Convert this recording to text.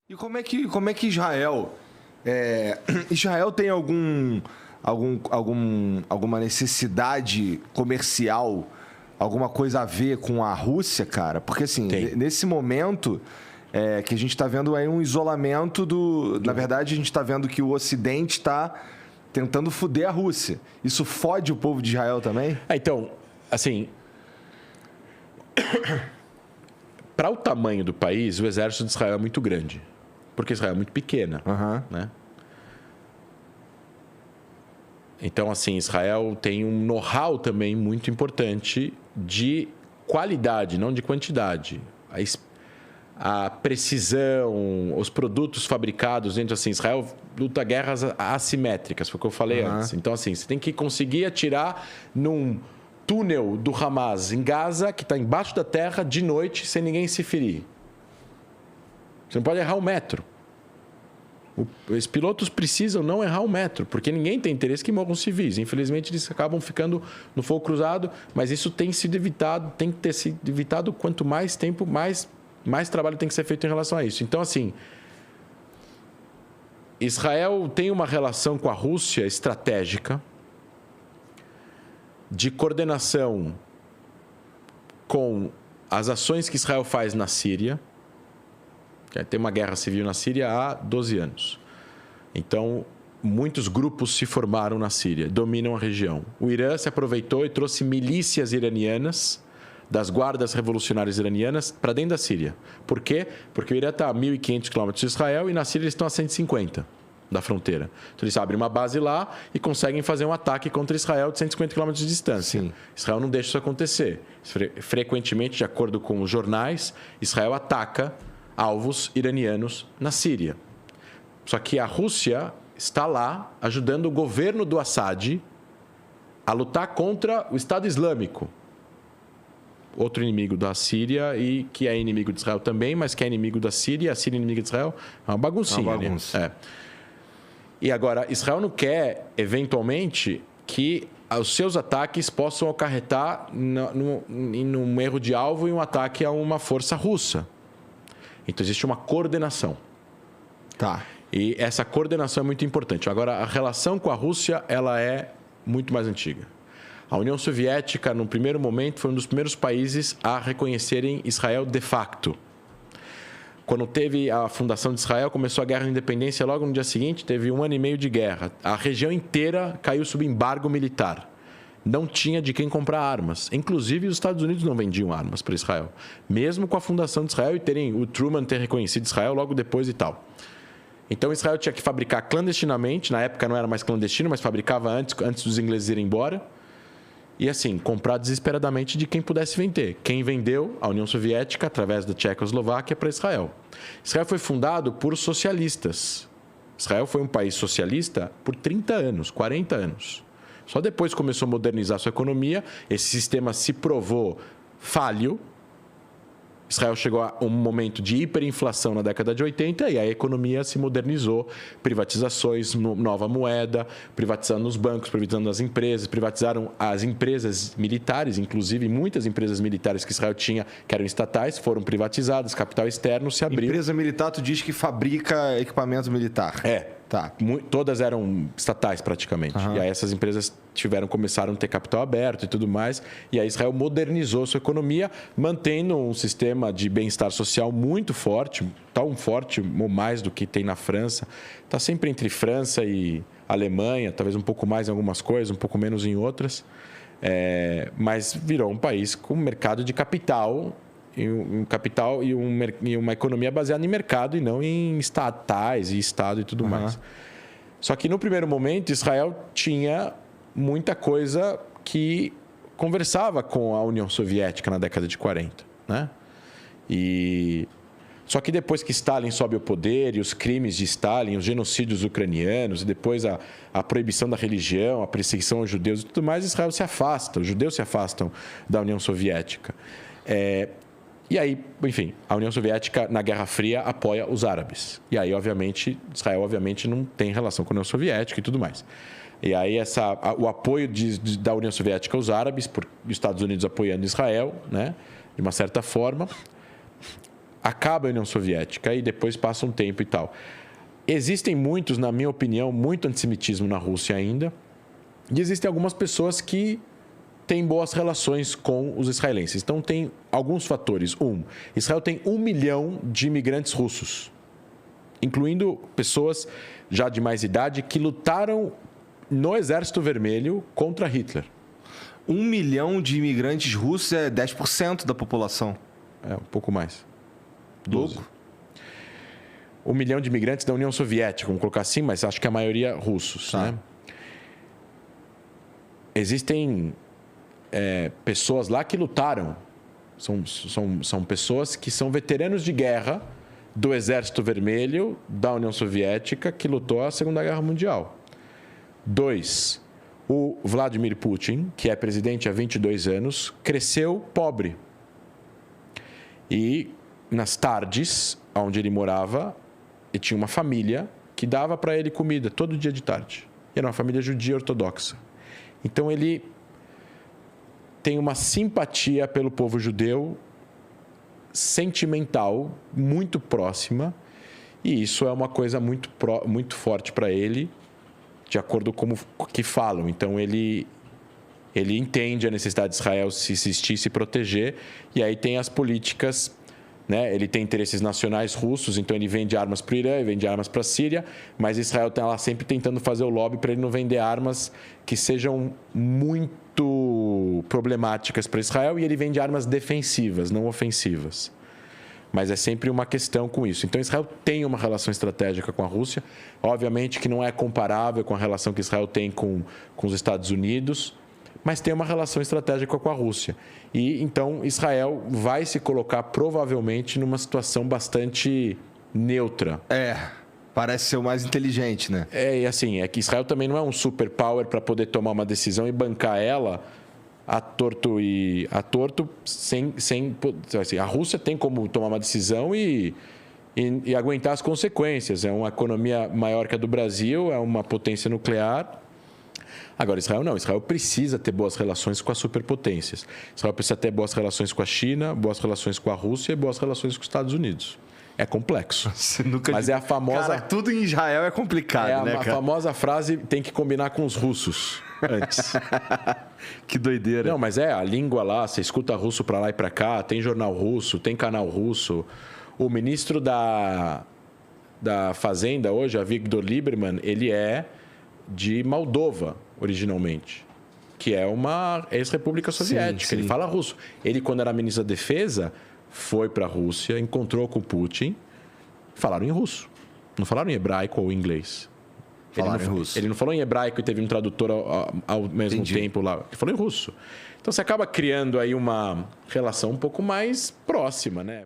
E como é que Israel... Israel tem alguma necessidade comercial, alguma coisa a ver com a Rússia, cara? Porque, assim, nesse momento que a gente está vendo aí um isolamento Na verdade, a gente está vendo que o Ocidente está tentando foder a Rússia. Isso fode o povo de Israel também? Então, assim... Para o tamanho do país, o exército de Israel é muito grande. Porque Israel é muito pequena, né? Então, assim, Israel tem um know-how também muito importante de qualidade, não de quantidade. A precisão, os produtos fabricados dentro, assim, Israel luta guerras assimétricas, foi o que eu falei antes. Então, assim, você tem que conseguir atirar num túnel do Hamas em Gaza, que está embaixo da terra, de noite, sem ninguém se ferir. Você não pode errar um metro. Os pilotos precisam não errar um metro, porque ninguém tem interesse que morram civis. Infelizmente, eles acabam ficando no fogo cruzado, mas isso tem sido evitado, tem que ter sido evitado. Quanto mais tempo, mais trabalho tem que ser feito em relação a isso. Então, assim, Israel tem uma relação com a Rússia estratégica, de coordenação com as ações que Israel faz na Síria. Tem uma guerra civil na Síria há 12 anos. Então, muitos grupos se formaram na Síria, dominam a região. O Irã se aproveitou e trouxe milícias iranianas, das guardas revolucionárias iranianas, para dentro da Síria. Por quê? Porque o Irã está a 1.500 quilômetros de Israel e na Síria eles estão a 150 da fronteira. Então, eles abrem uma base lá e conseguem fazer um ataque contra Israel de 150 quilômetros de distância. Sim. Israel não deixa isso acontecer. Frequentemente, de acordo com os jornais, Israel ataca alvos iranianos na Síria. Só que a Rússia está lá ajudando o governo do Assad a lutar contra o Estado Islâmico. Outro inimigo da Síria e que é inimigo de Israel também, mas que é inimigo da Síria, a Síria é inimiga de Israel. É uma baguncinha. É uma bagunça. Né? E agora, Israel não quer, eventualmente, que os seus ataques possam acarretar num erro de alvo e um ataque a uma força russa. Então, existe uma coordenação. Tá. E essa coordenação é muito importante. Agora, a relação com a Rússia, ela é muito mais antiga. A União Soviética, no primeiro momento, foi um dos primeiros países a reconhecerem Israel de facto. Quando teve a fundação de Israel, começou a Guerra da Independência, logo no dia seguinte, teve 1 ano e meio de guerra. A região inteira caiu sob embargo militar. Não tinha de quem comprar armas. Inclusive, os Estados Unidos não vendiam armas para Israel. Mesmo com a fundação de Israel e o Truman ter reconhecido Israel logo depois e tal. Então, Israel tinha que fabricar clandestinamente. Na época não era mais clandestino, mas fabricava antes dos ingleses irem embora. E, assim, comprar desesperadamente de quem pudesse vender. Quem vendeu? A União Soviética, através da Tchecoslováquia, para Israel. Israel foi fundado por socialistas. Israel foi um país socialista por 30 anos, 40 anos. Só depois começou a modernizar sua economia. Esse sistema se provou falho. Israel chegou a um momento de hiperinflação na década de 80 e a economia se modernizou. Privatizações, nova moeda, privatizando os bancos, privatizando as empresas, privatizaram as empresas militares, inclusive muitas empresas militares que Israel tinha, que eram estatais, foram privatizadas, capital externo se abriu. Empresa militar, tu diz que fabrica equipamento militar. Tá. Todas eram estatais praticamente. E aí essas empresas começaram a ter capital aberto e tudo mais. E aí Israel modernizou sua economia, mantendo um sistema de bem-estar social muito forte, tão forte ou mais do que tem na França. Está sempre entre França e Alemanha, talvez um pouco mais em algumas coisas, um pouco menos em outras. Mas virou um país com mercado de capital e uma economia baseada em mercado e não em estatais e Estado e tudo mais. Só que no primeiro momento, Israel tinha muita coisa que conversava com a União Soviética na década de 40. Né? Só que depois que Stalin sobe ao poder e os crimes de Stalin, os genocídios ucranianos e depois a proibição da religião, a perseguição aos judeus e tudo mais, Israel se afasta, os judeus se afastam da União Soviética. E aí, enfim, a União Soviética, na Guerra Fria, apoia os árabes. E aí, obviamente, Israel, obviamente, não tem relação com a União Soviética e tudo mais. E aí, o apoio da União Soviética aos árabes, por os Estados Unidos apoiando Israel, né, de uma certa forma, acaba a União Soviética e depois passa um tempo e tal. Existem muitos, na minha opinião, muito antissemitismo na Rússia ainda. E existem algumas pessoas que têm boas relações com os israelenses. Então, tem alguns fatores. Israel tem 1 milhão de imigrantes russos, incluindo pessoas já de mais idade que lutaram no Exército Vermelho contra Hitler. 1 milhão de imigrantes russos é 10% da população. É, um pouco mais. 12. Louco. 1 milhão de imigrantes da União Soviética, vamos colocar assim, mas acho que a maioria russos. Tá. Né? Existem pessoas lá que lutaram. São pessoas que são veteranos de guerra do Exército Vermelho da União Soviética que lutou a Segunda Guerra Mundial. 2. O Vladimir Putin, que é presidente há 22 anos, cresceu pobre. E nas tardes, onde ele morava, ele tinha uma família que dava para ele comida todo dia de tarde. E era uma família judia ortodoxa. Então ele tem uma simpatia pelo povo judeu sentimental, muito próxima, e isso é uma coisa muito forte para ele, de acordo com o que falam. Então, ele entende a necessidade de Israel se existir, se proteger, e aí tem as políticas, né? Ele tem interesses nacionais russos, então ele vende armas para o Irã, vende armas para a Síria, mas Israel está lá sempre tentando fazer o lobby para ele não vender armas que sejam muito problemáticas para Israel, e ele vende armas defensivas, não ofensivas. Mas é sempre uma questão com isso. Então, Israel tem uma relação estratégica com a Rússia. Obviamente que não é comparável com a relação que Israel tem com os Estados Unidos, mas tem uma relação estratégica com a Rússia. E, então, Israel vai se colocar, provavelmente, numa situação bastante neutra. Parece ser o mais inteligente, né? E assim, é que Israel também não é um superpower para poder tomar uma decisão e bancar ela a torto, sem assim, a Rússia tem como tomar uma decisão e aguentar as consequências. É uma economia maior que a do Brasil, é uma potência nuclear. Agora, Israel não. Israel precisa ter boas relações com as superpotências. Israel precisa ter boas relações com a China, boas relações com a Rússia e boas relações com os Estados Unidos. É complexo. Mas é a famosa... Cara, tudo em Israel é complicado, né, cara? A famosa frase, tem que combinar com os russos antes. Que doideira. Não, mas a língua lá, você escuta russo para lá e para cá, tem jornal russo, tem canal russo. O ministro da Fazenda hoje, Avigdor Lieberman, ele é de Moldova, originalmente, que é uma ex-república soviética. Sim. Ele fala russo. Ele, quando era ministro da Defesa, foi para a Rússia, encontrou com Putin, falaram em russo. Não falaram em hebraico ou inglês. Falaram em russo. Ele não falou em hebraico e teve um tradutor ao mesmo tempo lá. Ele falou em russo. Então, você acaba criando aí uma relação um pouco mais próxima, né?